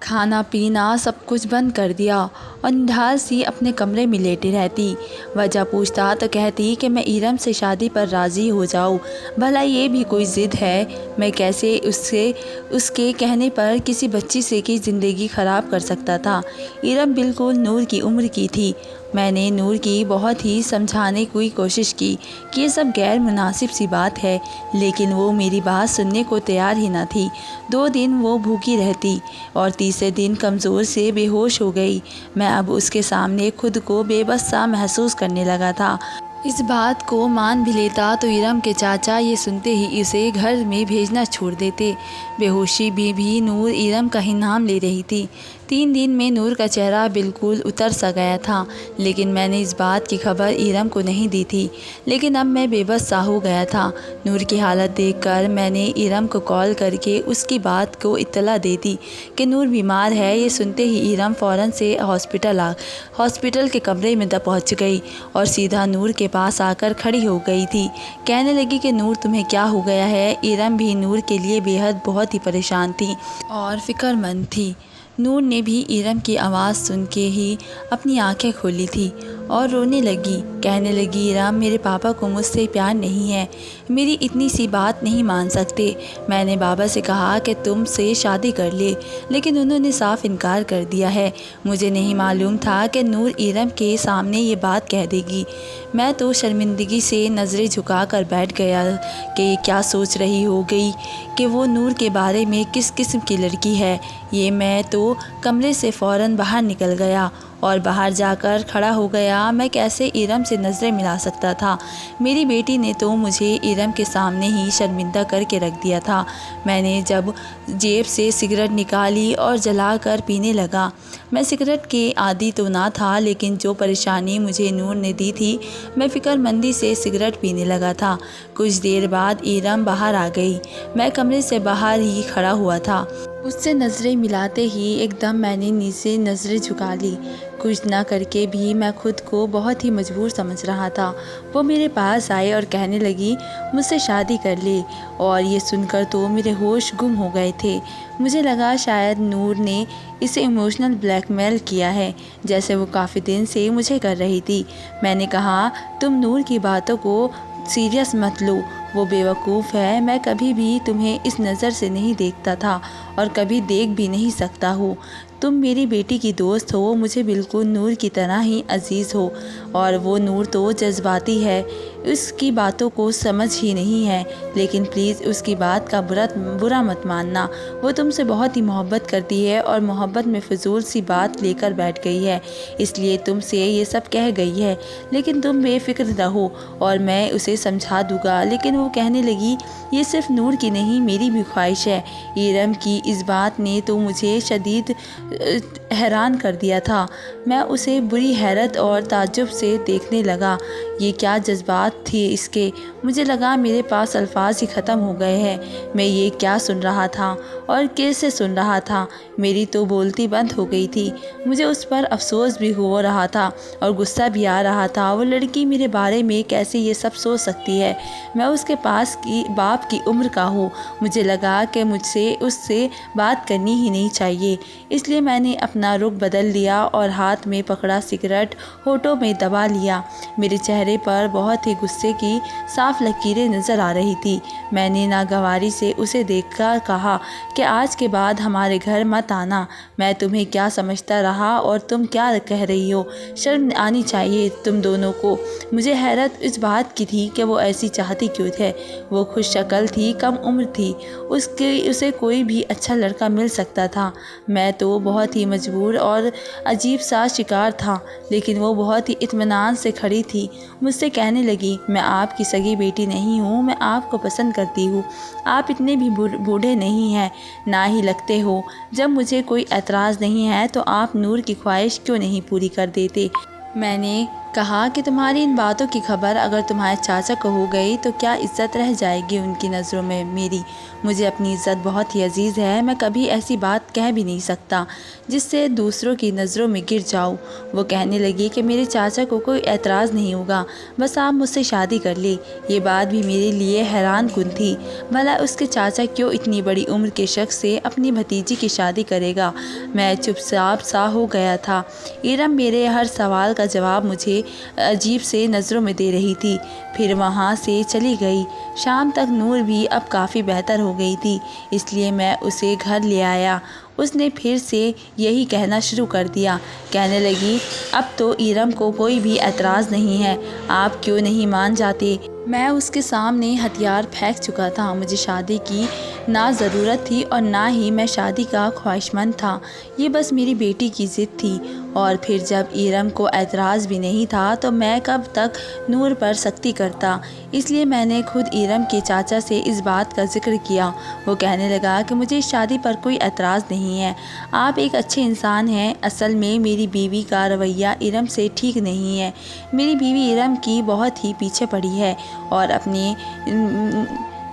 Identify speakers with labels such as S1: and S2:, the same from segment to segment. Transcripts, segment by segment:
S1: کھانا پینا سب کچھ بند کر دیا اور نڈھال سی اپنے کمرے میں لیٹی رہتی۔ وجہ پوچھتا تو کہتی کہ میں ایرم سے شادی پر راضی ہو جاؤں۔ بھلا یہ بھی کوئی ضد ہے؟ میں کیسے اس کے کہنے پر کسی بچی سے کی زندگی خراب کر سکتا تھا؟ ایرم بالکل نور کی عمر کی تھی۔ میں نے نور کی بہت ہی سمجھانے کی کوشش کی کہ یہ سب غیر مناسب سی بات ہے، لیکن وہ میری بات سننے کو تیار ہی نہ تھی۔ 2 دن وہ بھوکی رہتی اور تیسرے دن کمزور سے بے ہوش ہو گئی۔ میں اب اس کے سامنے خود کو بے بس سا محسوس کرنے لگا تھا۔ اس بات کو مان بھی لیتا تو ایرم کے چاچا یہ سنتے ہی اسے گھر میں بھیجنا چھوڑ دیتے۔ بے ہوشی میں بھی نور ایرم کا ہی نام لے رہی تھی۔ 3 دن میں نور کا چہرہ بالکل اتر سا گیا تھا، لیکن میں نے اس بات کی خبر ایرم کو نہیں دی تھی۔ لیکن اب میں بے بس سا ہو گیا تھا۔ نور کی حالت دیکھ کر میں نے ایرم کو کال کر کے اس کی بات کو اطلاع دے دی کہ نور بیمار ہے۔ یہ سنتے ہی ایرم فوراً سے ہاسپٹل کے کمرے میں پہنچ گئی اور سیدھا نور کے پاس آ کر کھڑی ہو گئی تھی۔ کہنے لگی کہ نور تمہیں کیا ہو گیا ہے؟ ایرم بھی نور کے لیے بہت ہی پریشان تھی اور فکر مند تھی۔ نور نے بھی ایرم کی آواز سن کے ہی اپنی آنکھیں کھولی تھی اور رونے لگی۔ کہنے لگی ایرم میرے پاپا کو مجھ سے پیار نہیں ہے، میری اتنی سی بات نہیں مان سکتے۔ میں نے بابا سے کہا کہ تم سے شادی کر لے، لیکن انہوں نے صاف انکار کر دیا ہے۔ مجھے نہیں معلوم تھا کہ نور ایرم کے سامنے یہ بات کہہ دے گی۔ میں تو شرمندگی سے نظریں جھکا کر بیٹھ گیا کہ یہ کیا سوچ رہی ہوگی کہ وہ نور کے بارے میں کس قسم کی لڑکی ہے۔ یہ میں تو کمرے سے فوراً باہر نکل گیا اور باہر جا کر کھڑا ہو گیا۔ میں کیسے ایرم سے نظریں ملا سکتا تھا؟ میری بیٹی نے تو مجھے ایرم کے سامنے ہی شرمندہ کر کے رکھ دیا تھا۔ میں نے جب جیب سے سگریٹ نکالی اور جلا کر پینے لگا۔ میں سگریٹ کے عادی تو نہ تھا، لیکن جو پریشانی مجھے نور نے دی تھی، میں فکر مندی سے سگریٹ پینے لگا تھا۔ کچھ دیر بعد ایرم باہر آ گئی۔ میں کمرے سے باہر ہی کھڑا ہوا تھا۔ اس سے نظریں ملاتے ہی ایک دم میں نے نیچے نظریں جھکا لی۔ کچھ نہ کر کے بھی میں خود کو بہت ہی مجبور سمجھ رہا تھا۔ وہ میرے پاس آئے اور کہنے لگی مجھ سے شادی کر لے، اور یہ سن کر تو میرے ہوش گم ہو گئے تھے۔ مجھے لگا شاید نور نے اسے ایموشنل بلیک میل کیا ہے، جیسے وہ کافی دن سے مجھے کر رہی تھی۔ میں نے کہا تم نور کی باتوں کو سیریس مت لو، وہ بیوقوف ہے۔ میں کبھی بھی تمہیں اس نظر سے نہیں دیکھتا تھا اور کبھی دیکھ بھی نہیں سکتا ہوں۔ تم میری بیٹی کی دوست ہو، مجھے بالکل نور کی طرح ہی عزیز ہو، اور وہ نور تو جذباتی ہے، اس کی باتوں کو سمجھ ہی نہیں ہے۔ لیکن پلیز اس کی بات کا برا مت ماننا، وہ تم سے بہت ہی محبت کرتی ہے اور محبت میں فضول سی بات لے کر بیٹھ گئی ہے، اس لیے تم سے یہ سب کہہ گئی ہے۔ لیکن تم بے فکر رہو اور میں اسے سمجھا دوں گا۔ لیکن وہ کہنے لگی یہ صرف نور کی نہیں، میری بھی خواہش ہے۔ ایرم کی اس بات نے تو مجھے شدید حیران کر دیا تھا۔ میں اسے بڑی حیرت اور تعجب سے دیکھنے لگا۔ یہ کیا جذبات تھے اس کے؟ مجھے لگا میرے پاس الفاظ ہی ختم ہو گئے ہیں۔ میں یہ کیا سن رہا تھا اور کیسے سن رہا تھا؟ میری تو بولتی بند ہو گئی تھی۔ مجھے اس پر افسوس بھی ہو رہا تھا اور غصہ بھی آ رہا تھا۔ وہ لڑکی میرے بارے میں کیسے یہ سب سوچ سکتی ہے؟ میں اس کے پاس کی باپ کی عمر کا ہوں۔ مجھے لگا کہ مجھ سے اس سے بات کرنی ہی نہیں چاہیے، اس لیے میں نے اپنا رخ بدل لیا اور ہاتھ میں پکڑا سگریٹ ہونٹوں میں دبا لیا۔ میرے چہرے پر بہت ہی غصے کی صاف لکیریں نظر آ رہی تھی۔ میں نے ناگواری سے اسے دیکھ کر کہا کہ آج کے بعد ہمارے گھر مت آنا۔ میں تمہیں کیا سمجھتا رہا اور تم کیا کہہ رہی ہو؟ شرم آنی چاہیے تم دونوں کو۔ مجھے حیرت اس بات کی تھی کہ وہ ایسی چاہتی کیوں تھے۔ وہ خوش شکل تھی، کم عمر تھی، اسے کوئی بھی اچھا لڑکا مل سکتا تھا۔ میں تو بہت ہی مجبور اور عجیب سا شکار تھا، لیکن وہ بہت ہی اطمینان سے کھڑی تھی۔ مجھ سے کہنے لگی میں آپ کی سگی بیٹی نہیں ہوں، میں آپ کو پسند کرتی ہوں۔ آپ اتنے بھی بوڑھے نہیں ہیں، نہ ہی لگتے ہو۔ جب مجھے کوئی اعتراض نہیں ہے تو آپ نور کی خواہش کیوں نہیں پوری کر دیتے؟ میں نے کہا کہ تمہاری ان باتوں کی خبر اگر تمہارے چاچا کو ہو گئی تو کیا عزت رہ جائے گی ان کی نظروں میں میری؟ مجھے اپنی عزت بہت ہی عزیز ہے، میں کبھی ایسی بات کہہ بھی نہیں سکتا جس سے دوسروں کی نظروں میں گر جاؤں۔ وہ کہنے لگی کہ میرے چاچا کو کوئی اعتراض نہیں ہوگا، بس آپ مجھ سے شادی کر لیں۔ یہ بات بھی میرے لیے حیران کن تھی، بھلا اس کے چاچا کیوں اتنی بڑی عمر کے شخص سے اپنی بھتیجی کی شادی کرے گا؟ میں چپ چاپ سا ہو گیا تھا۔ ارم میرے ہر سوال کا جواب مجھے عجیب سے نظروں میں دے رہی تھی، پھر وہاں سے چلی گئی۔ شام تک نور بھی اب کافی بہتر ہو گئی تھی، اس لیے میں اسے گھر لے آیا۔ اس نے پھر سے یہی کہنا شروع کر دیا، کہنے لگی اب تو ارم کو کوئی بھی اعتراض نہیں ہے، آپ کیوں نہیں مان جاتے؟ میں اس کے سامنے ہتھیار پھینک چکا تھا، مجھے شادی کی نہ ضرورت تھی اور نہ ہی میں شادی کا خواہشمند تھا، یہ بس میری بیٹی کی ضد تھی۔ اور پھر جب ارم کو اعتراض بھی نہیں تھا تو میں کب تک نور پر سختی کرتا؟ اس لیے میں نے خود ارم کے چاچا سے اس بات کا ذکر کیا۔ وہ کہنے لگا کہ مجھے اس شادی پر کوئی اعتراض نہیں ہے، آپ ایک اچھے انسان ہیں۔ اصل میں میری بیوی کا رویہ ارم سے ٹھیک نہیں ہے، میری بیوی ارم کی بہت ہی پیچھے پڑی ہے اور اپنے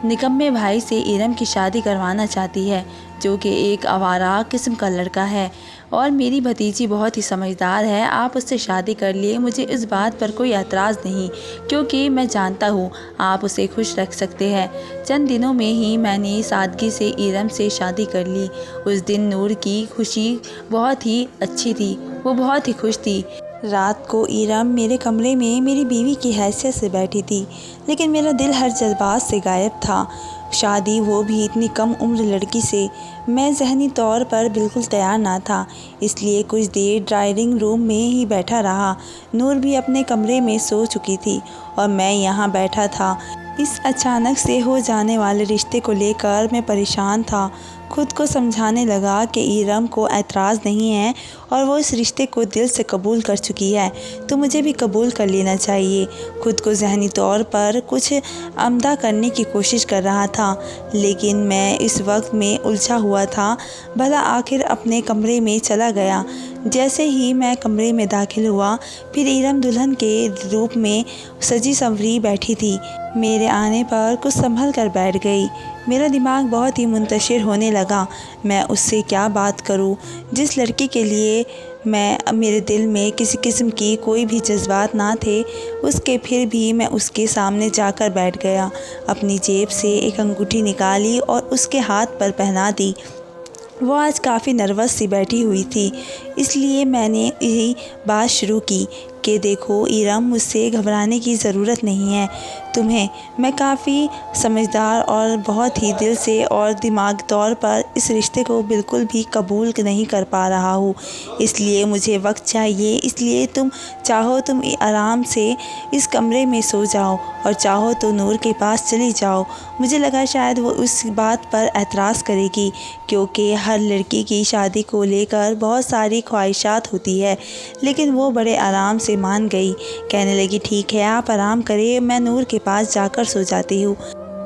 S1: نکمے بھائی سے ارم کی شادی کروانا چاہتی ہے، جو کہ ایک آوارہ قسم کا لڑکا ہے، اور میری بھتیجی بہت ہی سمجھدار ہے، آپ اس سے شادی کر لیے، مجھے اس بات پر کوئی اعتراض نہیں، کیونکہ میں جانتا ہوں آپ اسے خوش رکھ سکتے ہیں۔ چند دنوں میں ہی میں نے سادگی سے ارم سے شادی کر لی۔ اس دن نور کی خوشی بہت ہی اچھی تھی، وہ بہت ہی خوش تھی۔ رات کو ارم میرے کمرے میں میری بیوی کی حیثیت سے بیٹھی تھی، لیکن میرا دل ہر جذبات سے غائب تھا، شادی وہ بھی اتنی کم عمر لڑکی سے۔ میں ذہنی طور پر بالکل تیار نہ تھا، اس لیے کچھ دیر ڈرائنگ روم میں ہی بیٹھا رہا۔ نور بھی اپنے کمرے میں سو چکی تھی اور میں یہاں بیٹھا تھا۔ اس اچانک سے ہو جانے والے رشتے کو لے کر میں پریشان تھا۔ خود کو سمجھانے لگا کہ ارم کو اعتراض نہیں ہے اور وہ اس رشتے کو دل سے قبول کر چکی ہے، تو مجھے بھی قبول کر لینا چاہیے۔ خود کو ذہنی طور پر کچھ عمدہ کرنے کی کوشش کر رہا تھا، لیکن میں اس وقت میں الجھا ہوا تھا۔ بھلا آخر اپنے کمرے میں چلا گیا۔ جیسے ہی میں کمرے میں داخل ہوا، پھر ارم دلہن کے روپ میں سجی سنوری بیٹھی تھی۔ میرے آنے پر کچھ سنبھل کر بیٹھ گئی۔ میرا دماغ بہت ہی منتشر ہونے لگا، میں اس سے کیا بات کروں؟ جس لڑکی کے لیے میرے دل میں کسی قسم کی کوئی بھی جذبات نہ تھے، اس کے پھر بھی میں اس کے سامنے جا کر بیٹھ گیا، اپنی جیب سے ایک انگوٹھی نکالی اور اس کے ہاتھ پر پہنا دی۔ وہ آج کافی نروس سی بیٹھی ہوئی تھی، اس لیے میں نے یہی بات شروع کی کہ دیکھو ارم، مجھ سے گھبرانے کی ضرورت نہیں ہے تمہیں، میں کافی سمجھدار اور بہت ہی دل سے اور دماغی طور پر اس رشتے کو بالکل بھی قبول نہیں کر پا رہا ہوں، اس لیے مجھے وقت چاہیے، اس لیے تم چاہو تم آرام سے اس کمرے میں سو جاؤ اور چاہو تو نور کے پاس چلی جاؤ۔ مجھے لگا شاید وہ اس بات پر اعتراض کرے گی، کیونکہ ہر لڑکی کی شادی کو لے کر بہت ساری خواہشات ہوتی ہے، لیکن وہ بڑے آرام سے مان گئی، کہنے لگی ٹھیک ہے آپ آرام کریں، میں نور کے پاس جا کر سو جاتی ہوں۔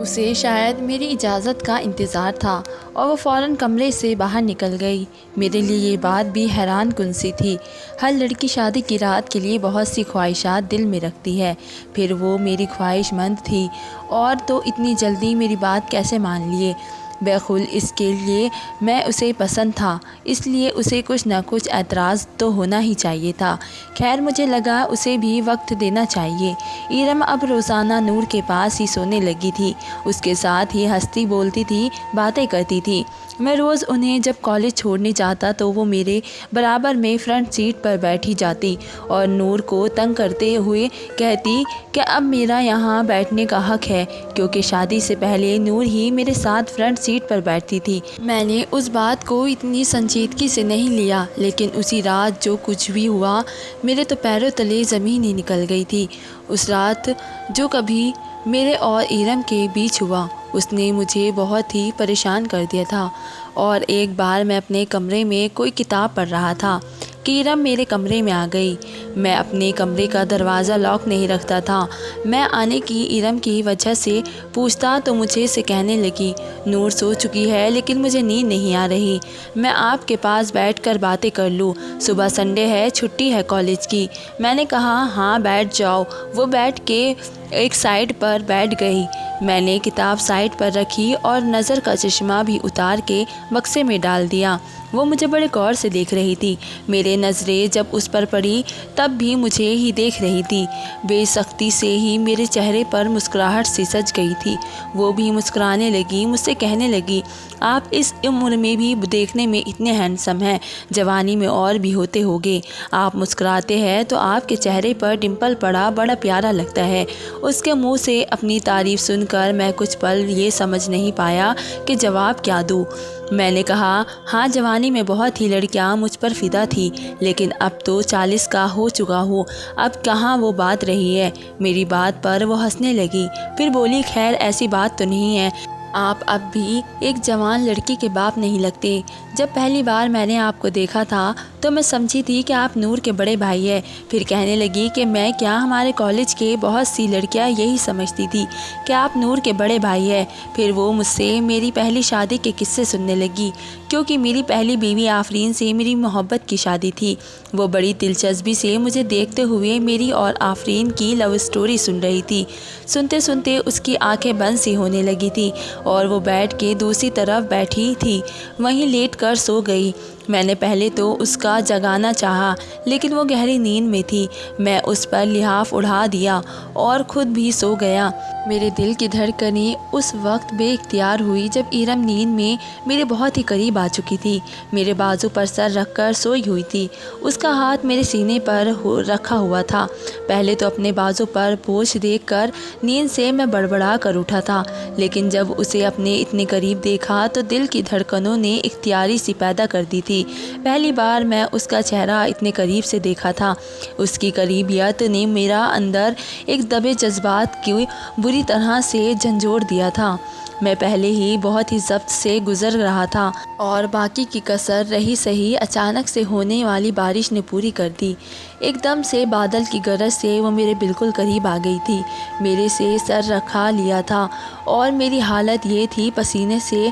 S1: اسے شاید میری اجازت کا انتظار تھا اور وہ فوراً کمرے سے باہر نکل گئی۔ میرے لیے یہ بات بھی حیران کن سی تھی، ہر لڑکی شادی کی رات کے لیے بہت سی خواہشات دل میں رکھتی ہے، پھر وہ میری خواہش مند تھی اور تو اتنی جلدی میری بات کیسے مان لیے؟ بالکل اس کے لیے میں اسے پسند تھا، اس لیے اسے کچھ نہ کچھ اعتراض تو ہونا ہی چاہیے تھا۔ خیر مجھے لگا اسے بھی وقت دینا چاہیے۔ ارم اب روزانہ نور کے پاس ہی سونے لگی تھی، اس کے ساتھ ہی ہنستی بولتی تھی، باتیں کرتی تھی۔ میں روز انہیں جب کالج چھوڑنے جاتا تو وہ میرے برابر میں فرنٹ سیٹ پر بیٹھی جاتی اور نور کو تنگ کرتے ہوئے کہتی کہ اب میرا یہاں بیٹھنے کا حق ہے، کیونکہ شادی سے پہلے نور ہی میرے ساتھ فرنٹ سیٹ پر بیٹھتی تھی۔ میں نے اس بات کو اتنی سنجیدگی سے نہیں لیا، لیکن اسی رات جو کچھ بھی ہوا، میرے تو پیروں تلے زمین ہی نکل گئی تھی۔ اس رات جو کبھی میرے اور ارم کے بیچ ہوا، اس نے مجھے بہت ہی پریشان کر دیا تھا۔ اور ایک بار میں اپنے کمرے میں کوئی کتاب پڑھ رہا تھا کہ ارم میرے کمرے میں آ گئی۔ میں اپنے کمرے کا دروازہ لاک نہیں رکھتا تھا۔ میں آنے کی ارم کی وجہ سے پوچھتا تو مجھے سے کہنے لگی، نور سو چکی ہے لیکن مجھے نیند نہیں آ رہی، میں آپ کے پاس بیٹھ کر باتیں کر لوں، صبح سنڈے ہے، چھٹی ہے کالج کی۔ میں نے کہا ہاں بیٹھ جاؤ۔ وہ بیٹھ کے ایک سائڈ پر بیٹھ گئی۔ میں نے کتاب سائڈ پر رکھی اور نظر کا چشمہ بھی اتار کے بکسے میں ڈال دیا۔ وہ مجھے بڑے غور سے دیکھ رہی تھی۔ میرے نظریں جب اس پر پڑی تب بھی مجھے ہی دیکھ رہی تھی۔ بے سختی سے ہی میرے چہرے پر مسکراہٹ سی سج گئی تھی۔ وہ بھی مسکرانے لگی، مجھ سے کہنے لگی، آپ اس عمر میں بھی دیکھنے میں اتنے ہینڈسم ہیں، جوانی میں اور بھی ہوتے ہوگے۔ آپ مسکراتے ہیں تو آپ کے چہرے پر ڈمپل پڑا بڑا پیارا لگتا ہے۔ اس کے منہ سے اپنی تعریف سن کر میں کچھ پل یہ سمجھ نہیں پایا کہ جواب کیا دوں۔ میں نے کہا ہاں جوانی میں بہت ہی لڑکیاں مجھ پر فدا تھی، لیکن اب تو 40 کا ہو چکا ہوں، اب کہاں وہ بات رہی ہے۔ میری بات پر وہ ہنسنے لگی، پھر بولی خیر ایسی بات تو نہیں ہے، آپ اب بھی ایک جوان لڑکی کے باپ نہیں لگتے۔ جب پہلی بار میں نے آپ کو دیکھا تھا تو میں سمجھی تھی کہ آپ نور کے بڑے بھائی ہیں۔ پھر کہنے لگی کہ میں کیا، ہمارے کالج کے بہت سی لڑکیاں یہی سمجھتی تھی کہ آپ نور کے بڑے بھائی ہیں۔ پھر وہ مجھ سے میری پہلی شادی کے قصے سننے لگی، کیونکہ میری پہلی بیوی آفرین سے میری محبت کی شادی تھی۔ وہ بڑی دلچسپی سے مجھے دیکھتے ہوئے میری اور آفرین کی لو اسٹوری سن رہی تھی۔ سنتے سنتے اس کی آنکھیں بند سی ہونے لگی تھی اور وہ بیٹھ کے دوسری طرف بیٹھی تھی، وہیں لیٹ کر سو گئی۔ میں نے پہلے تو اس کا جگانا چاہا لیکن وہ گہری نیند میں تھی۔ میں اس پر لحاف اڑا دیا اور خود بھی سو گیا۔ میرے دل کی دھڑکنیں اس وقت بے اختیار ہوئی جب ارم نیند میں میرے بہت ہی قریب آ چکی تھی، میرے بازو پر سر رکھ کر سوئی ہوئی تھی۔ اس کا ہاتھ میرے سینے پر رکھا ہوا تھا۔ پہلے تو اپنے بازو پر بوجھ دیکھ کر نیند سے میں بڑبڑا کر اٹھا تھا، لیکن جب اسے اپنے اتنے قریب دیکھا تو دل کی دھڑکنوں نے اختیاری سی پیدا کر دی تھی۔ پہلی بار میں اس کا چہرہ اتنے قریب سے دیکھا تھا۔ اس کی قریبیت نے میرا اندر ایک دبے جذبات کی بری طرح سے جھنجھوڑ دیا تھا۔ میں پہلے ہی بہت ہی ضبط سے گزر رہا تھا اور باقی کی کسر رہی سہی اچانک سے ہونے والی بارش نے پوری کر دی۔ ایک دم سے بادل کی گرج سے وہ میرے بالکل قریب آ گئی تھی، میرے سے سر رکھا لیا تھا اور میری حالت یہ تھی پسینے سے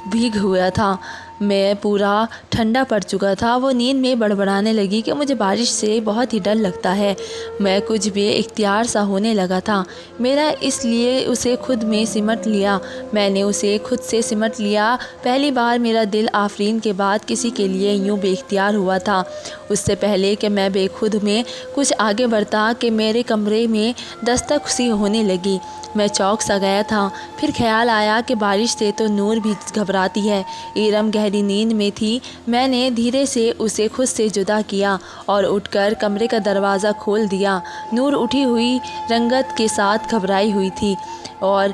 S1: بھیگ ہوا تھا، میں پورا ٹھنڈا پڑ چکا تھا۔ وہ نیند میں بڑبڑانے لگی کہ مجھے بارش سے بہت ہی ڈر لگتا ہے۔ میں کچھ بے اختیار سا ہونے لگا تھا، میرا اس لیے اسے خود میں سمٹ لیا۔ میں نے اسے خود سے سمٹ لیا۔ پہلی بار میرا دل آفرین کے بعد کسی کے لیے یوں بے اختیار ہوا تھا۔ اس سے پہلے کہ میں بے خود میں کچھ آگے بڑھتا کہ میرے کمرے میں دستک سی ہونے لگی۔ میں چونک سا گیا تھا، پھر خیال آیا کہ بارش سے تو نور بھی گھبراتی ہے۔ ارم گہری نیند میں تھی۔ میں نے دھیرے سے اسے خود سے جدا کیا اور اٹھ کر کمرے کا دروازہ کھول دیا۔ نور اٹھی ہوئی رنگت کے ساتھ گھبرائی ہوئی تھی اور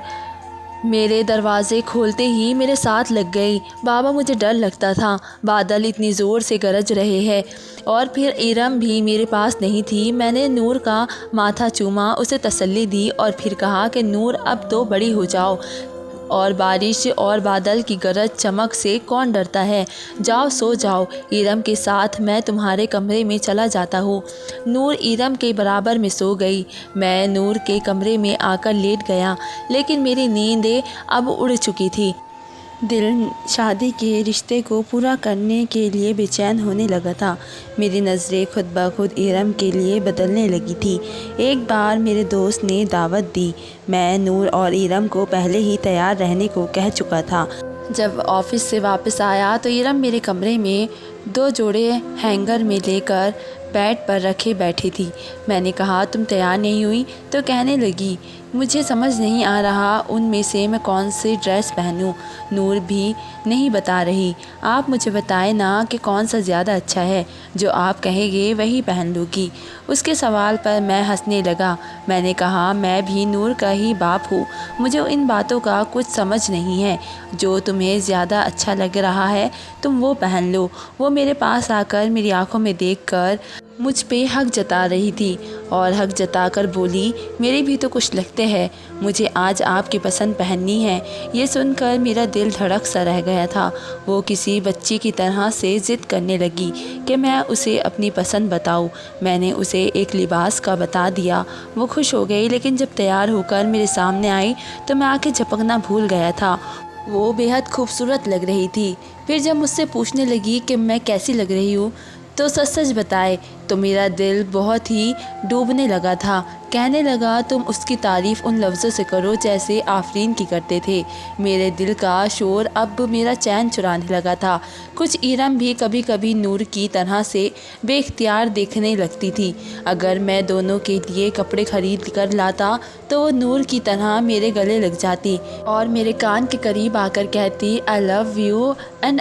S1: میرے دروازے کھولتے ہی میرے ساتھ لگ گئی۔ بابا مجھے ڈر لگتا تھا، بادل اتنی زور سے گرج رہے ہیں اور پھر ارم بھی میرے پاس نہیں تھی۔ میں نے نور کا ماتھا چوما، اسے تسلی دی اور پھر کہا کہ نور اب تو بڑی ہو جاؤ، اور بارش اور بادل کی گرج چمک سے کون ڈرتا ہے، جاؤ سو جاؤ، ارم کے ساتھ میں تمہارے کمرے میں چلا جاتا ہوں۔ نور ارم کے برابر میں سو گئی۔ میں نور کے کمرے میں آ کر لیٹ گیا، لیکن میری نیندیں اب اڑ چکی تھی۔ دل شادی کے رشتے کو پورا کرنے کے لیے بے چین ہونے لگا تھا۔ میری نظریں خود بخود ارم کے لیے بدلنے لگی تھی۔ ایک بار میرے دوست نے دعوت دی، میں نور اور ارم کو پہلے ہی تیار رہنے کو کہہ چکا تھا۔ جب آفس سے واپس آیا تو ارم میرے کمرے میں 2 جوڑے ہینگر میں لے کر بیڈ پر رکھے بیٹھی تھی۔ میں نے کہا تم تیار نہیں ہوئی؟ تو کہنے لگی مجھے سمجھ نہیں آ رہا ان میں سے میں کون سی ڈریس پہنوں، نور بھی نہیں بتا رہی، آپ مجھے بتائیں نا کہ کون سا زیادہ اچھا ہے، جو آپ کہیں گے وہی پہن لوں گی۔ اس کے سوال پر میں ہنسنے لگا۔ میں نے کہا میں بھی نور کا ہی باپ ہوں، مجھے ان باتوں کا کچھ سمجھ نہیں ہے، جو تمہیں زیادہ اچھا لگ رہا ہے تم وہ پہن لو۔ وہ میرے پاس آ کر میری آنکھوں میں دیکھ کر مجھ پہ حق جتا رہی تھی اور حق جتا کر بولی، میرے بھی تو کچھ لگتے ہیں، مجھے آج آپ کی پسند پہننی ہے۔ یہ سن کر میرا دل دھڑک سا رہ گیا تھا۔ وہ کسی بچی کی طرح سے ضد کرنے لگی کہ میں اسے اپنی پسند بتاؤں۔ میں نے اسے ایک لباس کا بتا دیا۔ وہ خوش ہو گئی، لیکن جب تیار ہو کر میرے سامنے آئی تو میں آنکھیں جھپکنا بھول گیا تھا۔ وہ بے حد خوبصورت لگ رہی تھی۔ پھر جب مجھ سے پوچھنے لگی کہ میں کیسی لگ رہی ہوں تو سچ سچ بتائے تو میرا دل بہت ہی ڈوبنے لگا تھا۔ کہنے لگا، تم اس کی تعریف ان لفظوں سے کرو جیسے آفرین کی کرتے تھے۔ میرے دل کا شور اب میرا چین چرانے لگا تھا۔ کچھ ارم بھی کبھی کبھی نور کی طرح سے بے اختیار دیکھنے لگتی تھی۔ اگر میں دونوں کے لیے کپڑے خرید کر لاتا تو وہ نور کی طرح میرے گلے لگ جاتی اور میرے کان کے قریب آ کر کہتی، I love you and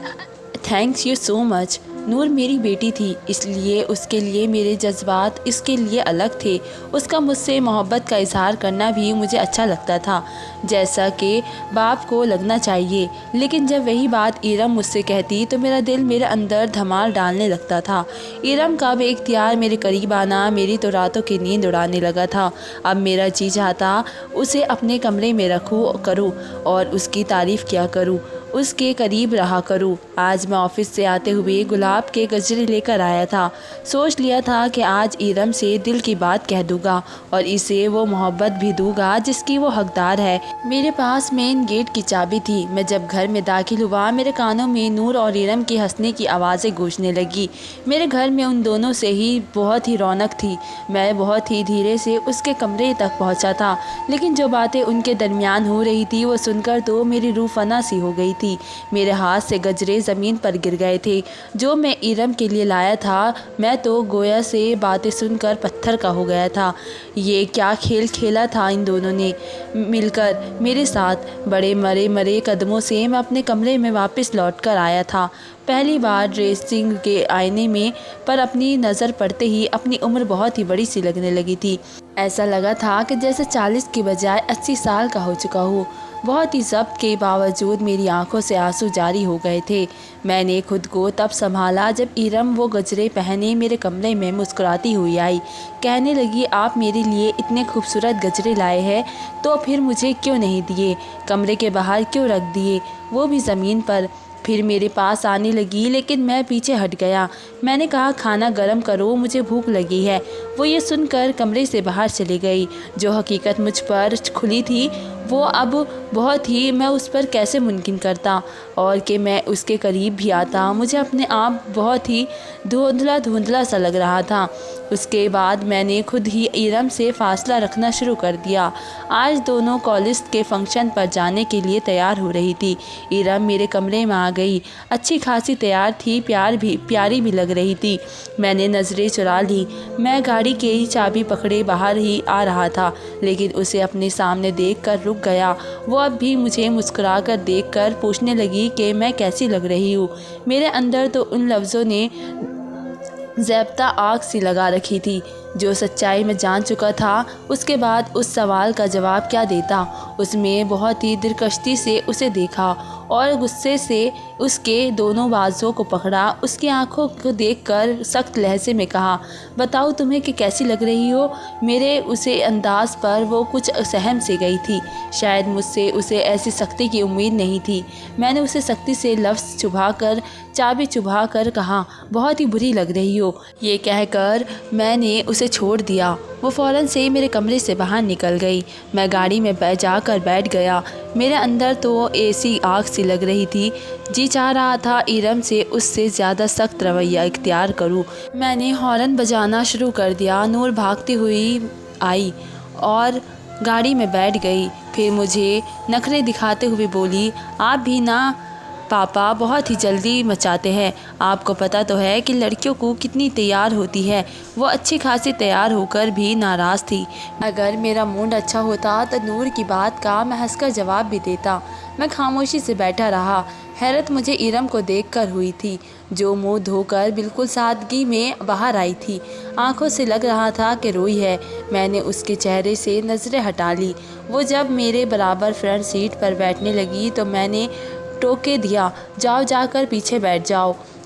S1: thanks you so much۔ نور میری بیٹی تھی، اس لیے اس کے لیے میرے جذبات اس کے لیے الگ تھے۔ اس کا مجھ سے محبت کا اظہار کرنا بھی مجھے اچھا لگتا تھا، جیسا کہ باپ کو لگنا چاہیے۔ لیکن جب وہی بات ارم مجھ سے کہتی تو میرا دل میرے اندر دھمال ڈالنے لگتا تھا۔ ارم کا بے اختیار میرے قریب آنا میری تو راتوں کی نیند اڑانے لگا تھا۔ اب میرا جی چاہتا اسے اپنے کمرے میں رکھوں کروں اور اس کی تعریف کیا کروں، اس کے قریب رہا کروں۔ آج میں آفس سے آتے ہوئے گلاب کے گجرے لے کر آیا تھا۔ سوچ لیا تھا کہ آج ارم سے دل کی بات کہہ دوں گا اور اسے وہ محبت بھی دوں گا جس کی وہ حقدار ہے۔ میرے پاس مین گیٹ کی چابی تھی۔ میں جب گھر میں داخل ہوا میرے کانوں میں نور اور ارم کے ہنسنے کی آوازیں گونجنے لگی۔ میرے گھر میں ان دونوں سے ہی بہت ہی رونق تھی۔ میں بہت ہی دھیرے سے اس کے کمرے تک پہنچا تھا، لیکن جو باتیں ان کے درمیان ہو رہی تھی وہ سن کر تو میری روح فنا سی ہو گئی تھی۔ میرے ہاتھ سے گجرے زمین پر گر گئے تھے جو میں ارم کے لیے لایا تھا۔ میں تو گویا سے باتیں سن کر پتھر کا ہو گیا تھا۔ یہ کیا کھیل کھیلا تھا ان دونوں نے مل کر میرے ساتھ۔ بڑے مرے قدموں سے میں اپنے کمرے میں واپس لوٹ کر آیا تھا۔ پہلی بار ڈریسنگ کے آئینے میں پر اپنی نظر پڑتے ہی اپنی عمر بہت ہی بڑی سی لگنے لگی تھی۔ ایسا لگا تھا کہ جیسے 40 کی بجائے 80 سال کا ہو چکا ہوں۔ بہت ہی ضبط کے باوجود میری آنکھوں سے آنسو جاری ہو گئے تھے۔ میں نے خود کو تب سنبھالا جب ارم وہ گجرے پہنے میرے کمرے میں مسکراتی ہوئی آئی۔ کہنے لگی، آپ میرے لیے اتنے خوبصورت گجرے لائے ہیں تو پھر مجھے کیوں نہیں دیے؟ کمرے کے باہر کیوں رکھ دیے، وہ بھی زمین پر؟ پھر میرے پاس آنے لگی لیکن میں پیچھے ہٹ گیا۔ میں نے کہا، کھانا گرم کرو، مجھے بھوک لگی ہے۔ وہ یہ سن کر کمرے سے باہر چلی گئی۔ جو حقیقت مجھ پر کھلی تھی وہ اب بہت ہی میں اس پر کیسے ممکن کرتا اور کہ میں اس کے قریب بھی آتا۔ مجھے اپنے آپ بہت ہی دھندلا سا لگ رہا تھا۔ اس کے بعد میں نے خود ہی ارم سے فاصلہ رکھنا شروع کر دیا۔ آج دونوں کالج کے فنکشن پر جانے کے لیے تیار ہو رہی تھی۔ ارم میرے کمرے میں آ گئی، اچھی خاصی تیار تھی، پیاری بھی لگ رہی تھی۔ میں نے نظریں چرا لی۔ میں گاڑی کی چابی پکڑے باہر ہی آ رہا تھا، لیکن اسے اپنے سامنے دیکھ کر رک گیا۔ وہ اب بھی مجھے مسکرا کر دیکھ کر پوچھنے لگی کہ میں کیسی لگ رہی ہوں۔ میرے اندر تو ان لفظوں نے ضابطہ آگ سی لگا رکھی تھی۔ جو سچائی میں جان چکا تھا، اس کے بعد اس سوال کا جواب کیا دیتا؟ اس میں بہت ہی دلکشی سے اسے دیکھا اور غصے سے اس کے دونوں بازوؤں کو پکڑا۔ اس کی آنکھوں کو دیکھ کر سخت لہجے میں کہا، بتاؤ تمہیں کہ کیسی لگ رہی ہو؟ میرے اسے انداز پر وہ کچھ سہم سے گئی تھی۔ شاید مجھ سے اسے ایسی سختی کی امید نہیں تھی۔ میں نے اسے سختی سے لفظ چابی چبھا کر کہا، بہت ہی بری لگ رہی ہو۔ یہ کہہ کر میں نے اسے چھوڑ دیا۔ وہ فوراً سے میرے کمرے سے باہر نکل گئی۔ میں گاڑی میں جا کر بیٹھ گیا۔ میرے اندر تو ایسی آگ سی لگ رہی تھی، جی چاہ رہا تھا ارم سے اس سے زیادہ سخت رویہ اختیار کروں۔ میں نے ہارن بجانا شروع کر دیا۔ نور بھاگتی ہوئی آئی اور گاڑی میں بیٹھ گئی۔ پھر مجھے نخرے دکھاتے ہوئے بولی، آپ بھی نا پاپا بہت ہی جلدی مچاتے ہیں۔ آپ کو پتہ تو ہے کہ لڑکیوں کو کتنی تیار ہوتی ہے۔ وہ اچھی خاصی تیار ہو کر بھی ناراض تھی۔ اگر میرا موڈ اچھا ہوتا تو نور کی بات کا میں ہنس کر جواب بھی دیتا۔ میں خاموشی سے بیٹھا رہا۔ حیرت مجھے ارم کو دیکھ کر ہوئی تھی، جو منہ دھو کر بالکل سادگی میں باہر آئی تھی۔ آنکھوں سے لگ رہا تھا کہ روئی ہے۔ میں نے اس کے چہرے سے نظریں ہٹا لی۔ وہ جب میرے برابر فرنٹ سیٹ پر بیٹھنے لگی تو میں نے ٹوکے دیا، جاؤ جا کر پیچھے بیٹھ جاؤ۔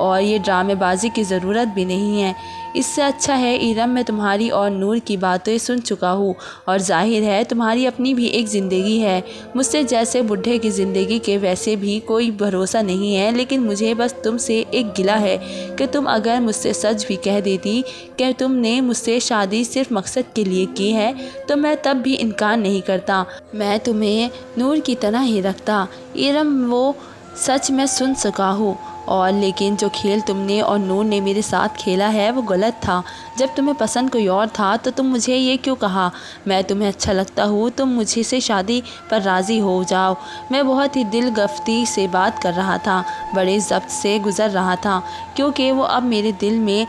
S1: اور یہ ڈرامے بازی کی ضرورت بھی نہیں ہے۔ اس سے اچھا ہے ارم، میں تمہاری اور نور کی باتیں سن چکا ہوں، اور ظاہر ہے تمہاری اپنی بھی ایک زندگی ہے۔ مجھ سے جیسے بڈھے کی زندگی کے ویسے بھی کوئی بھروسہ نہیں ہے، لیکن مجھے بس تم سے ایک گلہ ہے کہ تم اگر مجھ سے سچ بھی کہہ دیتی کہ تم نے مجھ سے شادی صرف مقصد کے لیے کی ہے تو میں تب بھی انکار نہیں کرتا۔ میں تمہیں نور کی طرح ہی رکھتا ارم، وہ سچ میں سن سکا ہوں، اور لیکن جو کھیل تم نے اور نور نے میرے ساتھ کھیلا ہے وہ غلط تھا۔ جب تمہیں پسند کوئی اور تھا تو تم مجھے یہ کیوں کہا؟ میں تمہیں اچھا لگتا ہوں، تم مجھ سے شادی پر راضی ہو جاؤ۔ میں بہت ہی دل گفتی سے بات کر رہا تھا، بڑے ضبط سے گزر رہا تھا، کیونکہ وہ اب میرے دل میں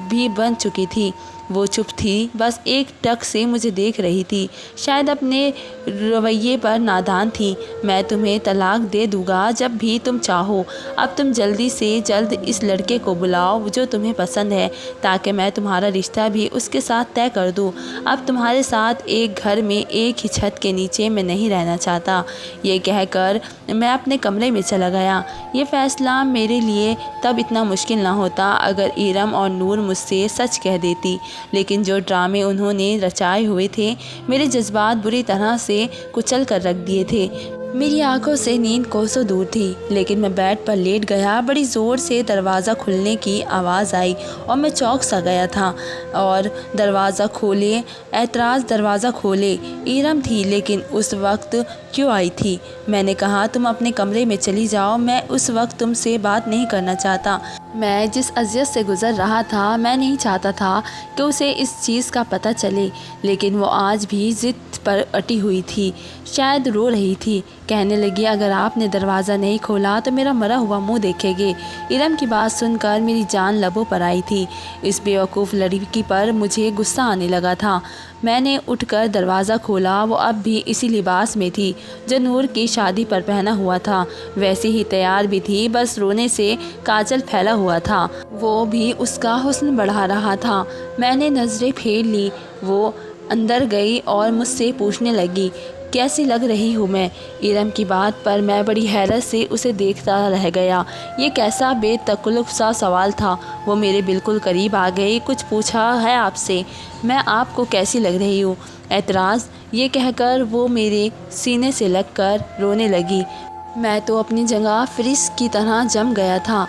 S1: بھی بن چکی تھی۔ وہ چپ تھی، بس ایک ٹک سے مجھے دیکھ رہی تھی، شاید اپنے رویے پر نادان تھی۔ میں تمہیں طلاق دے دوں گا جب بھی تم چاہو۔ اب تم جلدی سے جلد اس لڑکے کو بلاؤ جو تمہیں پسند ہے، تاکہ میں تمہارا رشتہ بھی اس کے ساتھ طے کر دوں۔ اب تمہارے ساتھ ایک گھر میں ایک ہی چھت کے نیچے میں نہیں رہنا چاہتا۔ یہ کہہ کر میں اپنے کمرے میں چلا گیا۔ یہ فیصلہ میرے لیے تب اتنا مشکل نہ ہوتا اگر ارم اور نور مجھ سے سچ کہہ دیتی، لیکن جو ڈرامے انہوں نے رچائے ہوئے تھے میرے جذبات بری طرح سے کچل کر رکھ دیے تھے۔ میری آنکھوں سے نیند کوسوں دور تھی، لیکن میں بیڈ پر لیٹ گیا۔ بڑی زور سے دروازہ کھلنے کی آواز آئی اور میں چونک سا گیا تھا اور دروازہ کھولے۔ اعتراض، دروازہ کھولے۔ ارم تھی، لیکن اس وقت کیوں آئی تھی؟ میں نے کہا تم اپنے کمرے میں چلی جاؤ، میں اس وقت تم سے بات نہیں کرنا چاہتا۔ میں جس اذیت سے گزر رہا تھا میں نہیں چاہتا تھا کہ اسے اس چیز کا پتہ چلے، لیکن وہ آج بھی ضد پر اٹی ہوئی تھی، شاید رو رہی تھی۔ کہنے لگی اگر آپ نے دروازہ نہیں کھولا تو میرا مرا ہوا منہ دیکھے گے۔ ارم کی بات سن کر میری جان لبوں پر آئی تھی۔ اس بیوقوف لڑکی پر مجھے غصہ آنے لگا تھا۔ میں نے اٹھ کر دروازہ کھولا۔ وہ اب بھی اسی لباس میں تھی جو نور کی شادی پر پہنا ہوا تھا، ویسے ہی تیار بھی تھی، بس رونے سے کاجل پھیلا ہوا تھا۔ وہ بھی اس کا حسن بڑھا رہا تھا۔ میں نے نظریں پھیر لی۔ وہ اندر گئی اور مجھ سے پوچھنے لگی کیسی لگ رہی ہوں میں؟ ارم کی بات پر میں بڑی حیرت سے اسے دیکھتا رہ گیا۔ یہ کیسا بے تکلف سا سوال تھا۔ وہ میرے بالکل قریب آ گئی۔ کچھ پوچھا ہے آپ سے؟ میں آپ کو کیسی لگ رہی ہوں؟ اعتراض، یہ کہہ کر وہ میرے سینے سے لگ کر رونے لگی۔ میں تو اپنی جگہ فریز کی طرح جم گیا تھا۔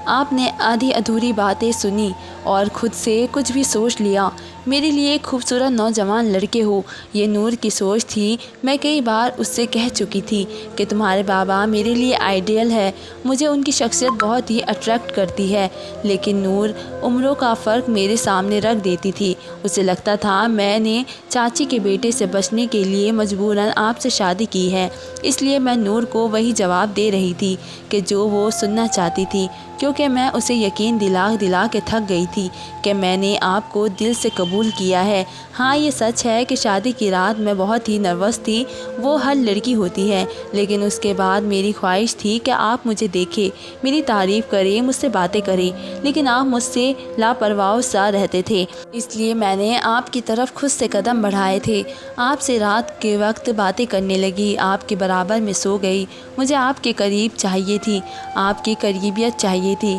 S1: آپ نے آدھی ادھوری باتیں سنی اور خود سے کچھ بھی سوچ لیا۔ میرے لیے ایک خوبصورت نوجوان لڑکے ہو، یہ نور کی سوچ تھی۔ میں کئی بار اس سے کہہ چکی تھی کہ تمہارے بابا میرے لیے آئیڈیل ہے، مجھے ان کی شخصیت بہت ہی اٹریکٹ کرتی ہے، لیکن نور عمروں کا فرق میرے سامنے رکھ دیتی تھی۔ اسے لگتا تھا میں نے چاچی کے بیٹے سے بچنے کے لیے مجبوراً آپ سے شادی کی ہے، اس لیے میں نور کو وہی جواب دے رہی تھی کہ جو وہ سننا چاہتی تھی، کیونکہ میں اسے یقین دلا کے تھک گئی تھی کہ میں نے آپ کو دل سے قبول کیا ہے۔ ہاں یہ سچ ہے کہ شادی کی رات میں بہت ہی نروس تھی، وہ ہر لڑکی ہوتی ہے، لیکن اس کے بعد میری خواہش تھی کہ آپ مجھے دیکھیں، میری تعریف کریں، مجھ سے باتیں کریں، لیکن آپ مجھ سے لاپرواہ سا رہتے تھے، اس لیے میں نے آپ کی طرف خود سے قدم بڑھائے تھے، آپ سے رات کے وقت باتیں کرنے لگی، آپ کے برابر میں سو گئی۔ مجھے آپ کے قریب چاہیے تھی، آپ کی قریبیت چاہیے تھی،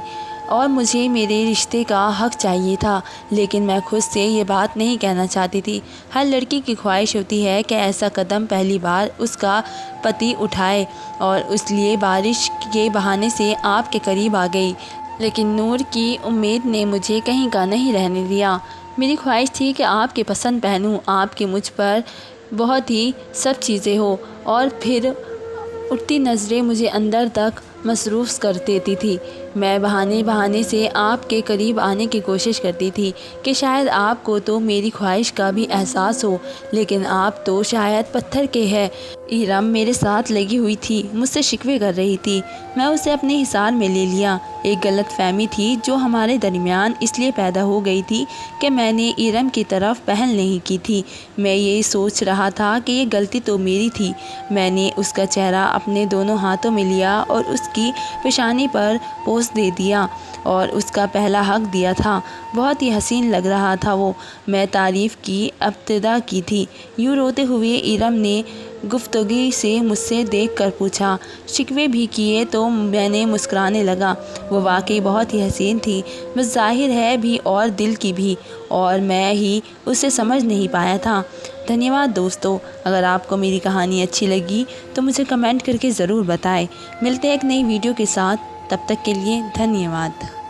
S1: اور مجھے میرے رشتے کا حق چاہیے تھا، لیکن میں خود سے یہ بات نہیں کہنا چاہتی تھی۔ ہر لڑکی کی خواہش ہوتی ہے کہ ایسا قدم پہلی بار اس کا پتی اٹھائے، اور اس لیے بارش کے بہانے سے آپ کے قریب آ گئی، لیکن نور کی امید نے مجھے کہیں کا نہیں رہنے دیا۔ میری خواہش تھی کہ آپ کے پسند پہنوں، آپ کی مجھ پر بہت ہی سب چیزیں ہو، اور پھر اٹھتی نظریں مجھے اندر تک مصروف کر دیتی تھی۔ میں بہانے سے آپ کے قریب آنے کی کوشش کرتی تھی کہ شاید آپ کو تو میری خواہش کا بھی احساس ہو، لیکن آپ تو شاید پتھر کے ہیں۔ ارم میرے ساتھ لگی ہوئی تھی، مجھ سے شکوے کر رہی تھی۔ میں اسے اپنے حصار میں لے لیا۔ ایک غلط فہمی تھی جو ہمارے درمیان اس لیے پیدا ہو گئی تھی کہ میں نے ارم کی طرف پہل نہیں کی تھی۔ میں یہ سوچ رہا تھا کہ یہ غلطی تو میری تھی۔ میں نے اس کا چہرہ اپنے دونوں ہاتھوں میں لیا اور اس کی پیشانی پر بوس دے دیا اور اس کا پہلا حق دیا تھا۔ بہت ہی حسین لگ رہا تھا وہ۔ میں تعریف کی ابتدا کی تھی۔ یوں روتے ہوئے ارم نے گفتگو سے مجھ سے دیکھ کر پوچھا۔ شکوے بھی کیے تو میں نے مسکرانے لگا۔ وہ واقعی بہت ہی حسین تھی، بس ظاہر ہے بھی اور دل کی بھی، اور میں ہی اسے سمجھ نہیں پایا تھا۔ دھنیواد دوستو، اگر آپ کو میری کہانی اچھی لگی تو مجھے کمنٹ کر کے ضرور بتائیں۔ ملتے ہیں ایک نئی ویڈیو کے ساتھ، تب تک کے لیے دھنیواد۔